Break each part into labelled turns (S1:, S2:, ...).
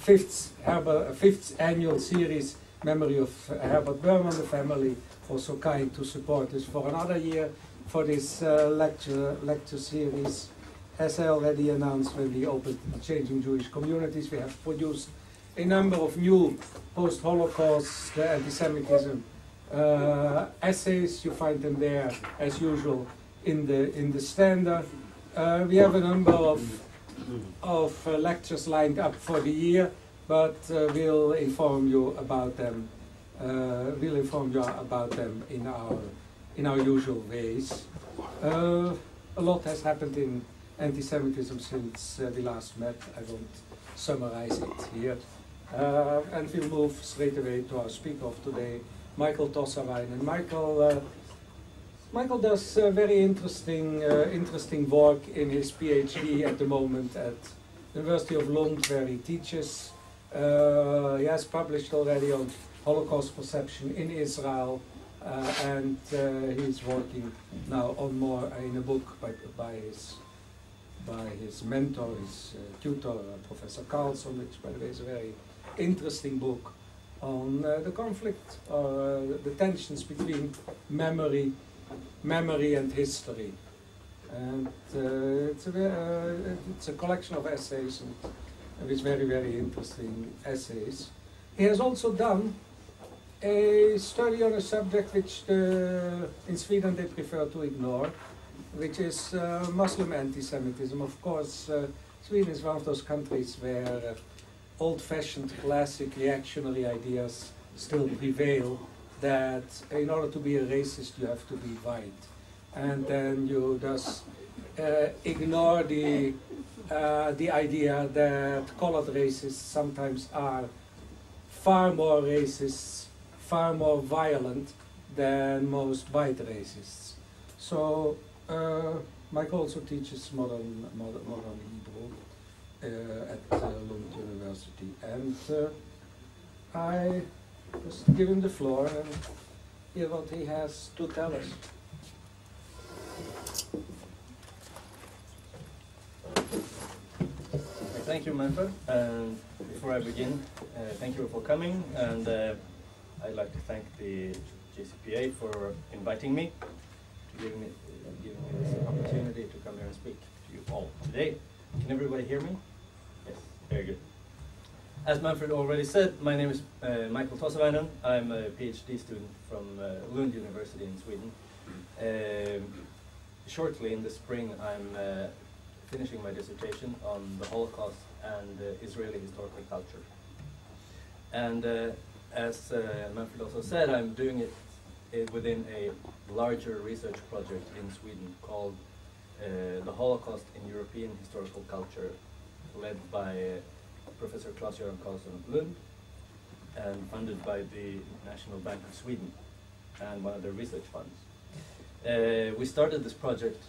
S1: fifth annual series, Memory of Herbert Berman, the family, also kind to support us for another year for this lecture series. As I already announced when we opened Changing Jewish Communities, we have produced a number of new post-Holocaust anti-Semitism essays. You find them there as usual in the standard. We have a number of lectures lined up for the year, but we'll inform you about them. We'll inform you about them in our usual ways. A lot has happened in anti-Semitism since we last met. I won't summarize it here. And we'll move straight away to our speaker of today, Mikael Tossavainen. Mikael does very interesting work in his PhD at the moment at the University of Lund, where he teaches. He has published already on Holocaust perception in Israel, and he's working now on more in a book by his mentor, his tutor, Professor Carlson, which by the way is a very interesting book on the conflict, the tensions between memory and history. And it's a collection of essays, and it's very, very interesting essays. He has also done a study on a subject which in Sweden they prefer to ignore, which is Muslim anti-Semitism. Of course, Sweden is one of those countries where old-fashioned classic reactionary ideas still prevail, that in order to be a racist you have to be white. And then you thus ignore the idea that colored racists sometimes are far more racist, far more violent than most white racists. So Mikael also teaches modern Hebrew at Lund University, and I just give him the floor and hear what he has to tell us.
S2: Thank you, Manfred. And before I begin, thank you for coming, and I'd like to thank the JCPA for inviting me, to giving me this opportunity to come here and speak to you all today. Can everybody hear me? Yes, very good. As Manfred already said, my name is Mikael Tossavainen. I'm a PhD student from Lund University in Sweden. Shortly in the spring, I'm finishing my dissertation on the Holocaust and Israeli historical culture. And as Manfred also said, I'm doing it within a larger research project in Sweden called the Holocaust in European Historical Culture, led by Professor Claes-Göran Karlsson of Lund and funded by the National Bank of Sweden and one of their research funds. We started this project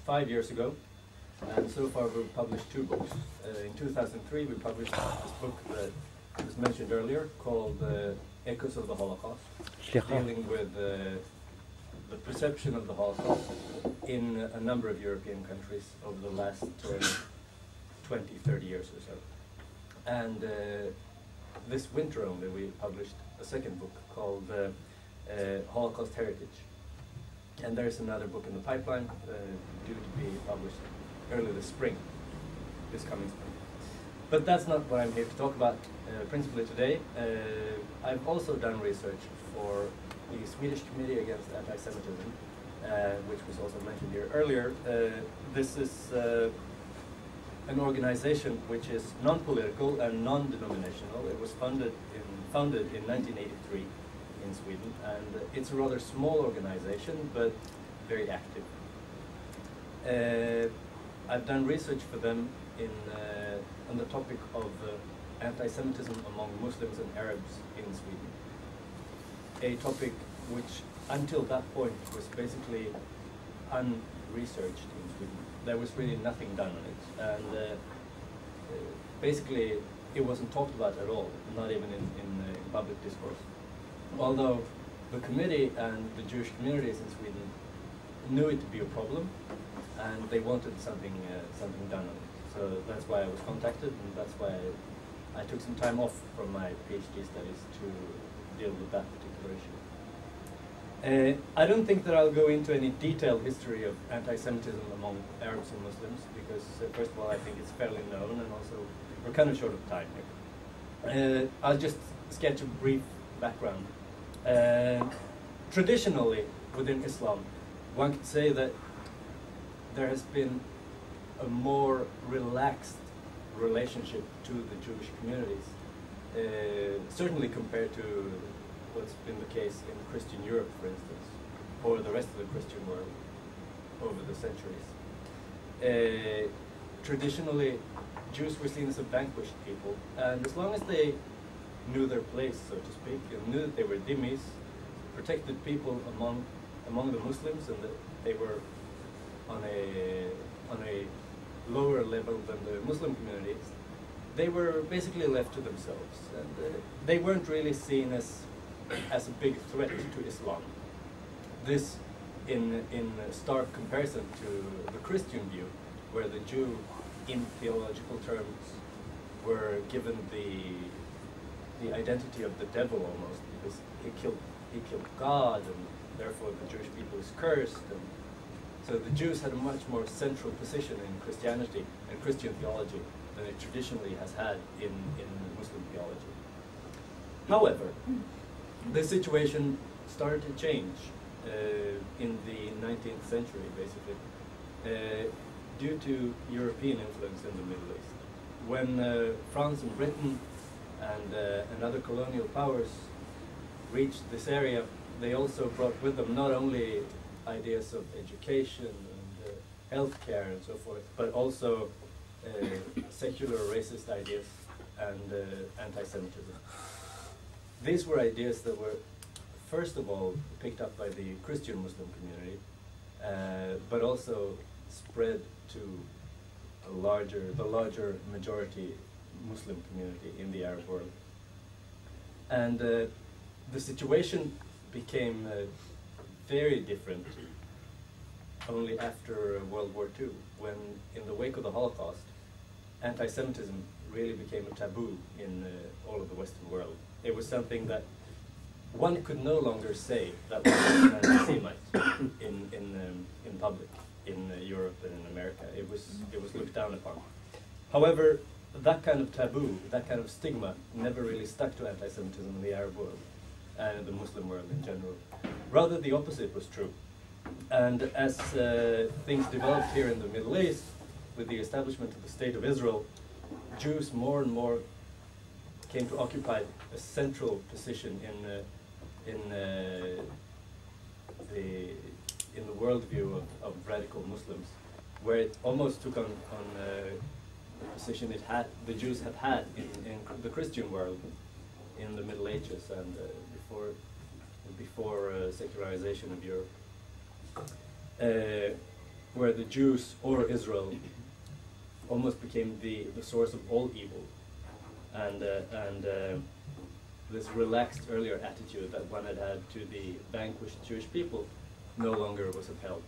S2: 5 years ago, and so far we've published 2 books. In 2003 we published this book that was mentioned earlier called Echoes of the Holocaust, dealing with the perception of the Holocaust in a number of European countries over the last 20, 30 years or so. And this winter only we published a second book called Holocaust Heritage. And there's another book in the pipeline due to be published early this spring, this coming spring. But that's not what I'm here to talk about principally today. I've also done research for the Swedish Committee Against Anti-Semitism, which was also mentioned here earlier. This is an organization which is non-political and non-denominational. It was founded in 1983 in Sweden, and it's a rather small organization, but very active. I've done research for them on the topic of anti-Semitism among Muslims and Arabs in Sweden. A topic which, until that point, was basically unresearched in Sweden. There was really nothing done on it, and basically it wasn't talked about at all, not even in public discourse. Although the committee and the Jewish communities in Sweden knew it to be a problem, and they wanted something done on it. So that's why I was contacted, and that's why I took some time off from my PhD studies to deal with that particular issue. I don't think that I'll go into any detailed history of anti-Semitism among Arabs and Muslims, because first of all, I think it's fairly known, and also we're kind of short of time here. I'll just sketch a brief background. Traditionally, within Islam, one could say that there has been a more relaxed relationship to the Jewish communities, certainly compared to what's been the case in Christian Europe, for instance, or the rest of the Christian world over the centuries. Traditionally, Jews were seen as a vanquished people, and as long as they knew their place, so to speak, and knew that they were dhimmis, protected people among the Muslims, and that they were on a lower level than the Muslim communities, they were basically left to themselves, and they weren't really seen as a big threat to Islam. This in stark comparison to the Christian view, where the Jew, in theological terms, were given the identity of the devil almost, because he killed God, and therefore the Jewish people is cursed. And so the Jews had a much more central position in Christianity and Christian theology than it traditionally has had in Muslim theology. However, the situation started to change in the 19th century, basically, due to European influence in the Middle East. When France and Britain and other colonial powers reached this area, they also brought with them not only ideas of education and healthcare and so forth, but also secular racist ideas and anti-Semitism. These were ideas that were, first of all, picked up by the Christian Muslim community, but also spread to the larger majority Muslim community in the Arab world. And the situation became very different only after World War II, when, in the wake of the Holocaust, anti-Semitism really became a taboo in all of the Western world. It was something that one could no longer say that one was an anti-Semite in public in Europe and in America. It was looked down upon. However, that kind of taboo, that kind of stigma, never really stuck to anti-Semitism in the Arab world and the Muslim world in general. Rather, the opposite was true. And as things developed here in the Middle East, with the establishment of the State of Israel, Jews more and more came to occupy a central position in the worldview of radical Muslims, where it almost took on the position the Jews had had in the Christian world in the Middle Ages and before secularization of Europe, where the Jews or Israel almost became the source of all evil, and this relaxed earlier attitude that one had had to the vanquished Jewish people no longer was upheld.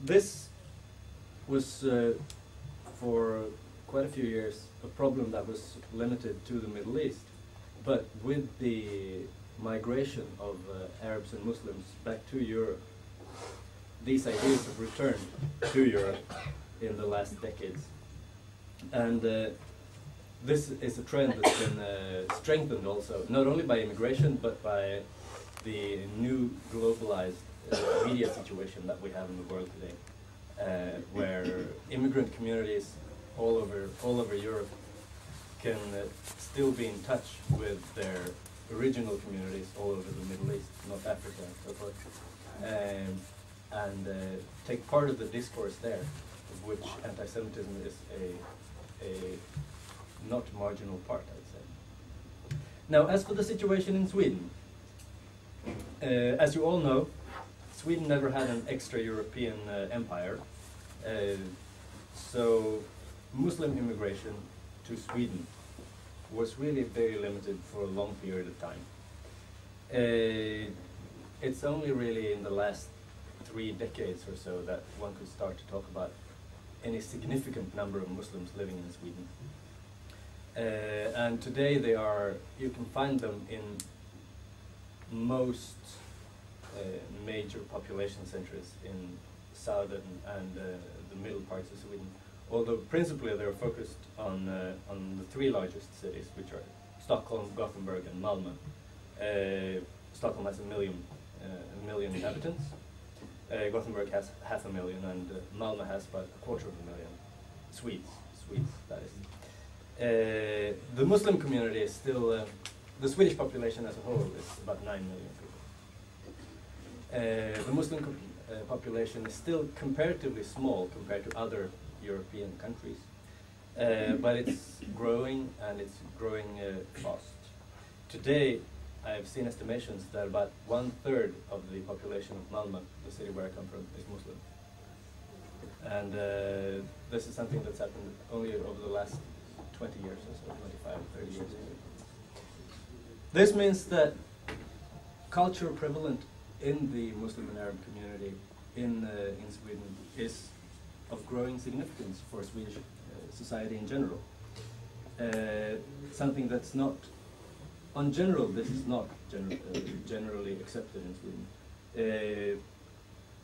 S2: This was for quite a few years a problem that was limited to the Middle East, but with the migration of Arabs and Muslims back to Europe, these ideas have returned to Europe in the last decades. And this is a trend that's been strengthened also, not only by immigration, but by the new globalized media situation that we have in the world today, where immigrant communities all over Europe can still be in touch with their original communities all over the Middle East, North Africa, and so forth, and take part of the discourse there, of which anti-Semitism is a not marginal part, I would say. Now, as for the situation in Sweden, as you all know, Sweden never had an extra-European empire, so Muslim immigration to Sweden was really very limited for a long period of time. It's only really in the last 3 decades or so that one could start to talk about any significant number of Muslims living in Sweden. And today you can find them in most major population centers in southern and the middle parts of Sweden. Although principally they're focused on the three largest cities, which are Stockholm, Gothenburg, and Malmö. Stockholm has a million inhabitants. Gothenburg has 500,000, and Malmö has about 250,000 Swedes, that is. The Muslim community is still, the Swedish population as a whole is about 9 million people. The Muslim population is still comparatively small compared to other European countries, but it's growing, and it's growing fast. Today, I've seen estimations that about 1/3 of the population of Malmö, the city where I come from, is Muslim. And this is something that's happened only over the last 20 years or so, 25, 30 years. This means that culture prevalent in the Muslim and Arab community in Sweden is of growing significance for Swedish society in general. Something that's not, on general, this is not generally accepted in Sweden.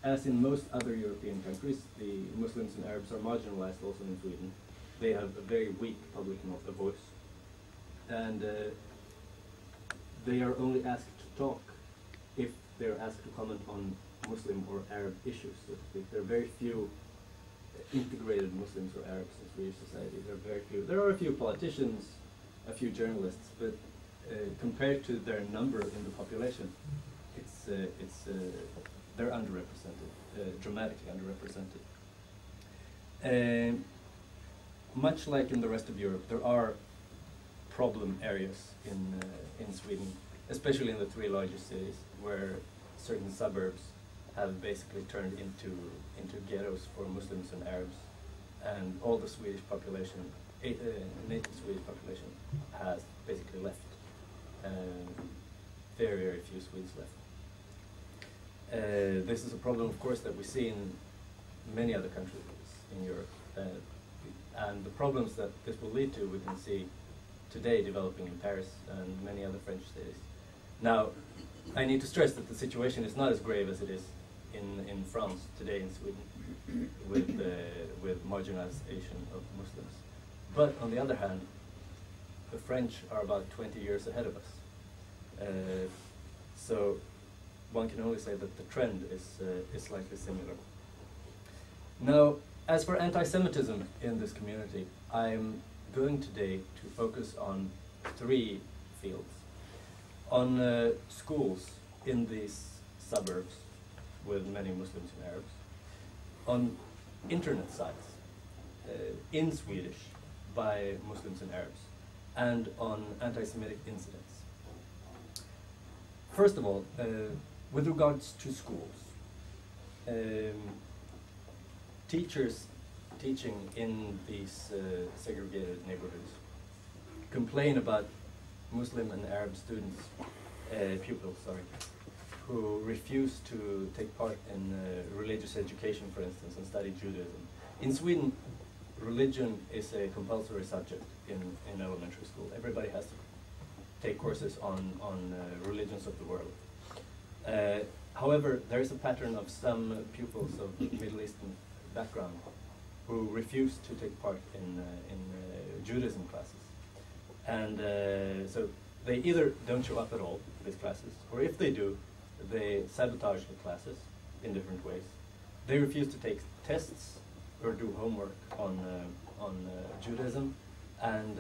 S2: As in most other European countries, the Muslims and Arabs are marginalized also in Sweden. They have a very weak public voice, and they are only asked to talk if they're asked to comment on Muslim or Arab issues, so to speak. There are very few integrated Muslims or Arabs in Swedish society. There are very few. There are a few politicians, a few journalists, but compared to their number in the population, they're underrepresented, dramatically underrepresented. Much like in the rest of Europe, there are problem areas in Sweden, especially in the three largest cities, where certain suburbs have basically turned into ghettos for Muslims and Arabs, and all the Swedish population, native Swedish population, has basically left. Very, very few Swedes left. This is a problem, of course, that we see in many other countries in Europe. And the problems that this will lead to, we can see today developing in Paris and many other French cities. Now, I need to stress that the situation is not as grave as it is in France today in Sweden, with marginalization of Muslims. But on the other hand, the French are about 20 years ahead of us. So one can only say that the trend is slightly similar. Now, as for anti-Semitism in this community, I'm going today to focus on three fields. On schools in these suburbs with many Muslims and Arabs, on internet sites in Swedish by Muslims and Arabs, and on anti-Semitic incidents. First of all, with regards to schools, teachers teaching in these segregated neighborhoods complain about Muslim and Arab students, pupils, who refuse to take part in religious education, for instance, and study Judaism. In Sweden, religion is a compulsory subject in elementary school. Everybody has to take courses on religions of the world. However, there is a pattern of some pupils of Middle Eastern background who refuse to take part in Judaism classes. And so they either don't show up at all to these classes, or if they do, they sabotage the classes in different ways. They refuse to take tests or do homework on Judaism, and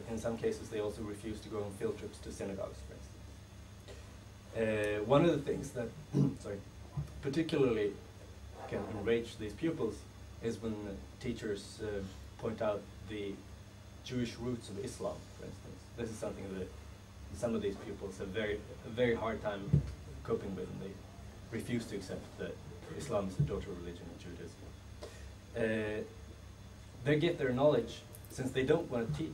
S2: in some cases they also refuse to go on field trips to synagogues, for instance. One of the things that particularly can enrage these pupils is when teachers point out the Jewish roots of Islam, for instance. This is something that some of these pupils have a very hard time coping with, and they refuse to accept that Islam is the daughter religion of Judaism. They get their knowledge, since they don't want to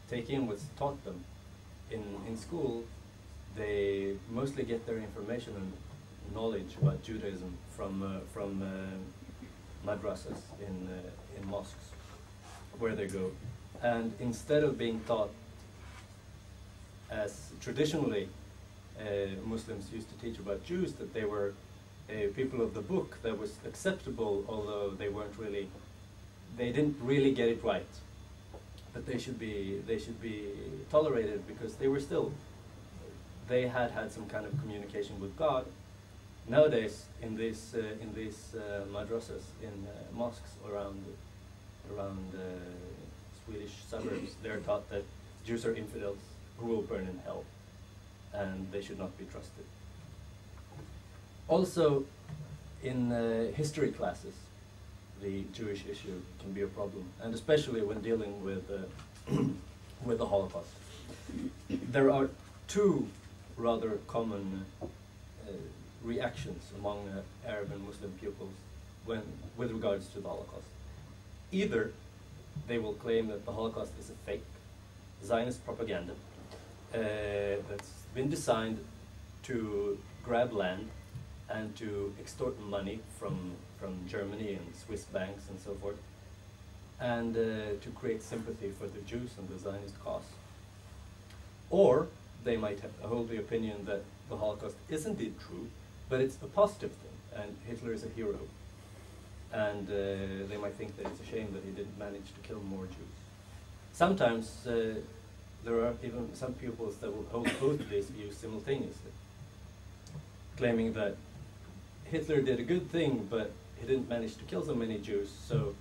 S2: take in what's taught them in school. They mostly get their information and knowledge about Judaism from madrasas, in mosques, where they go. And instead of being taught as traditionally Muslims used to teach about Jews, that they were people of the book, that was acceptable, although they didn't really get it right. But they should be tolerated because they had some kind of communication with God. Nowadays, in these madrasas, in mosques around Swedish suburbs, they're taught that Jews are infidels who will burn in hell, and they should not be trusted. Also, in history classes, the Jewish issue can be a problem, and especially when dealing with with the Holocaust. There are two rather common reactions among Arab and Muslim pupils with regards to the Holocaust. Either they will claim that the Holocaust is a fake Zionist propaganda that's been designed to grab land and to extort money from Germany and Swiss banks and so forth, and to create sympathy for the Jews and the Zionist cause. Or they might hold the opinion that the Holocaust is indeed true, but it's a positive thing, and Hitler is a hero. And they might think that it's a shame that he didn't manage to kill more Jews. Sometimes there are even some pupils that will hold both of these views simultaneously, claiming that Hitler did a good thing, but he didn't manage to kill so many Jews, so,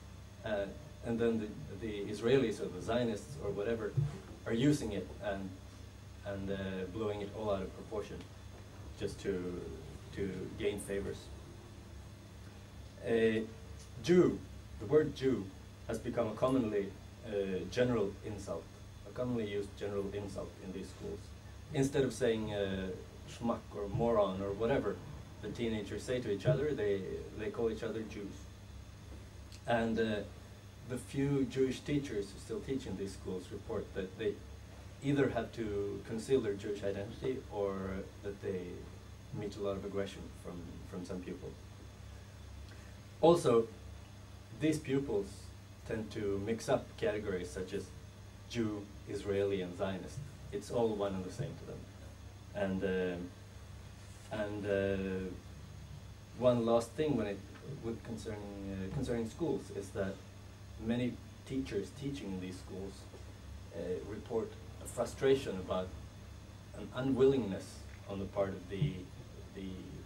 S2: and then the Israelis or the Zionists or whatever are using it and blowing it all out of proportion just to gain favors. Jew, the word Jew, has become a commonly general insult, a commonly used general insult in these schools. Instead of saying schmuck or moron or whatever the teenagers say to each other, they call each other Jews. And the few Jewish teachers who still teach in these schools report that they either have to conceal their Jewish identity or that they meet a lot of aggression from some pupils. Also, these pupils tend to mix up categories such as Jew, Israeli, and Zionist. It's all one and the same to them. And one last thing concerning schools is that many teachers teaching in these schools report a frustration about an unwillingness on the part of the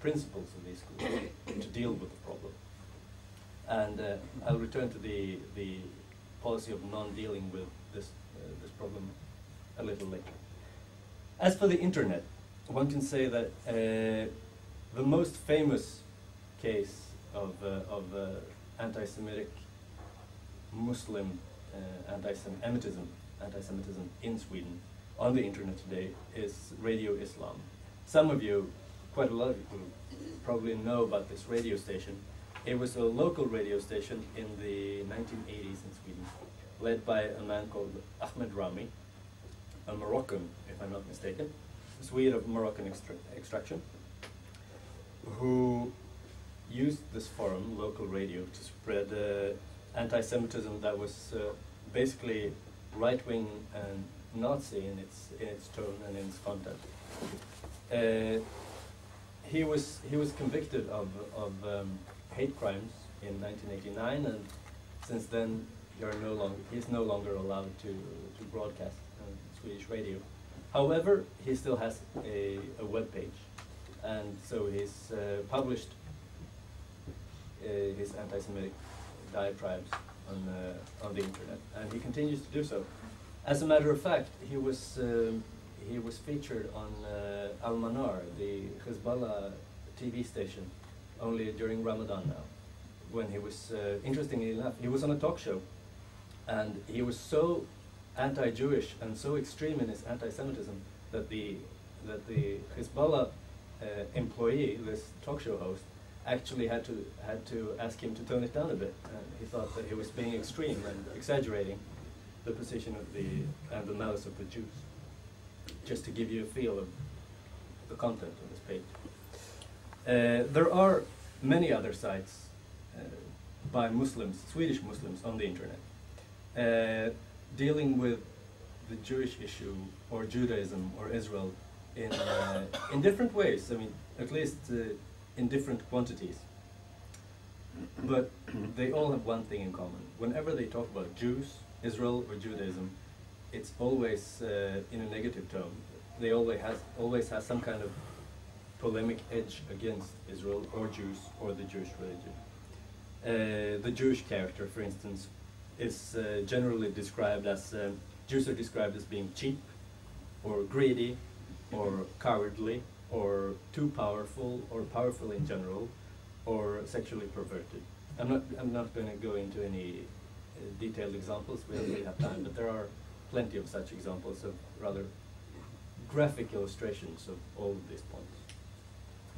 S2: principals of these schools to deal with the problem. And I'll return to the policy of non-dealing with this problem a little later. As for the internet, one can say that the most famous case of anti-Semitic Muslim anti-Semitism in Sweden on the internet today is Radio Islam. Some of you, quite a lot of you, probably know about this radio station. It was a local radio station in the 1980s in Sweden, led by a man called Ahmed Rami, a Moroccan, if I'm not mistaken, a Swede of Moroccan extraction, who used this forum, local radio, to spread anti-Semitism that was basically right-wing and Nazi in its tone and in its content. He was convicted of hate crimes in 1989, and since then he's no longer allowed to broadcast on Swedish radio. However, he still has a web page, and so he's published his anti-Semitic diatribes on the internet, and he continues to do so. As a matter of fact, he was featured on Al Manar, the Hezbollah TV station, only during Ramadan now, when he was, interestingly enough, he was on a talk show, and he was so anti-Jewish and so extreme in his anti-Semitism that the Hezbollah employee, this talk show host, actually had to ask him to tone it down a bit. He thought that he was being extreme and exaggerating the position of and the malice of the Jews, just to give you a feel of the content of this page. There are many other sites, by Muslims, Swedish Muslims on the internet, dealing with the Jewish issue or Judaism or Israel in different ways. I mean, at least in different quantities. But they all have one thing in common. Whenever they talk about Jews, Israel, or Judaism, it's always in a negative tone. They always has some kind of polemic edge against Israel or Jews or the Jewish religion. The Jewish character, for instance, is generally described as, Jews are described as being cheap, or greedy, or cowardly, or too powerful, or powerful in general, or sexually perverted. I'm not going to go into any detailed examples, we don't really have time, but there are plenty of such examples of rather graphic illustrations of all of these points.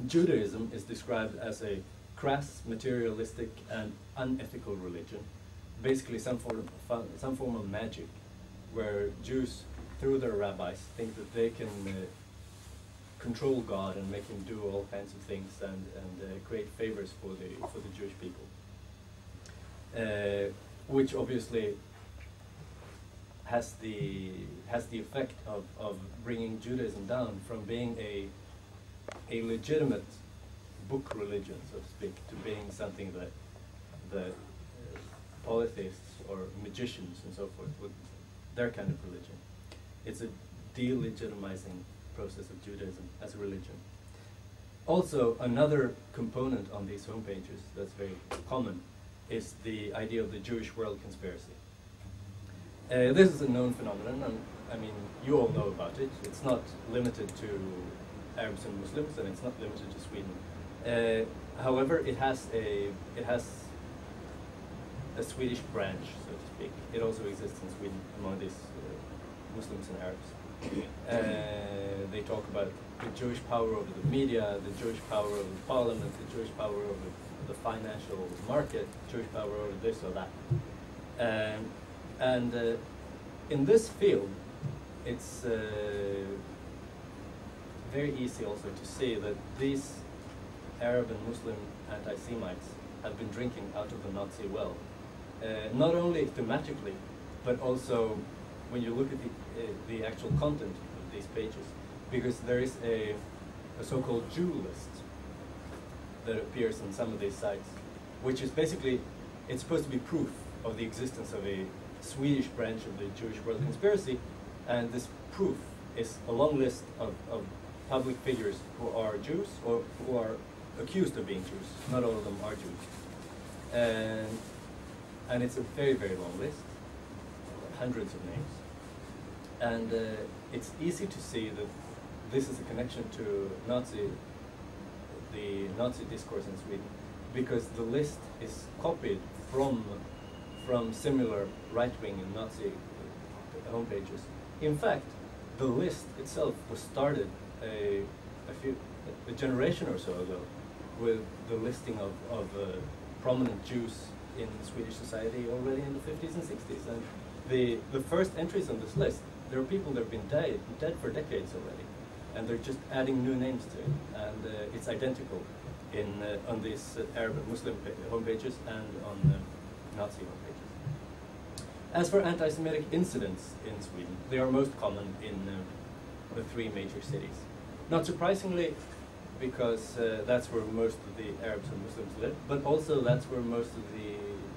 S2: Judaism is described as a crass, materialistic, and unethical religion, basically some form of magic, where Jews, through their rabbis, think that they can control God and make him do all kinds of things and create favors for the Jewish people, which obviously has the effect of bringing Judaism down from being a legitimate book religion, so to speak, to being something that polytheists or magicians and so forth would, their kind of religion. It's a delegitimizing process of Judaism as a religion. Also, another component on these homepages that's very common is the idea of the Jewish world conspiracy. This is a known phenomenon, and I mean, you all know about it. It's not limited to Arabs and Muslims, and it's not limited to Sweden. However, it has a Swedish branch, so to speak. It also exists in Sweden among these Muslims and Arabs. They talk about the Jewish power over the media, the Jewish power over the parliament, the Jewish power over the financial market, Jewish power over this or that. In this field, it's very easy also to see that these Arab and Muslim anti-Semites have been drinking out of the Nazi well. Not only thematically, but also when you look at the actual content of these pages, because there is a so-called Jew list that appears on some of these sites, which is basically, it's supposed to be proof of the existence of a Swedish branch of the Jewish world conspiracy, and this proof is a long list of public figures who are Jews or who are accused of being Jews. Not all of them are Jews. And it's a very, very long list, hundreds of names. And it's easy to see that this is a connection to the Nazi discourse in Sweden, because the list is copied from similar right-wing and Nazi homepages. In fact, the list itself was started a generation or so ago with the listing of prominent Jews in Swedish society already in the 50s and 60s. And the first entries on this list, there are people that have been dead for decades already, and they're just adding new names to it. And it's identical on these Arab and Muslim homepages and on Nazi homepages. As for anti-Semitic incidents in Sweden, they are most common in the three major cities. Not surprisingly, because that's where most of the Arabs and Muslims live, but also that's where most of the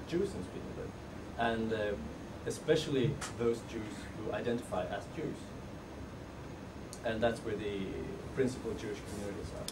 S2: Jews in Sweden live, and especially those Jews who identify as Jews. And that's where the principal Jewish communities are.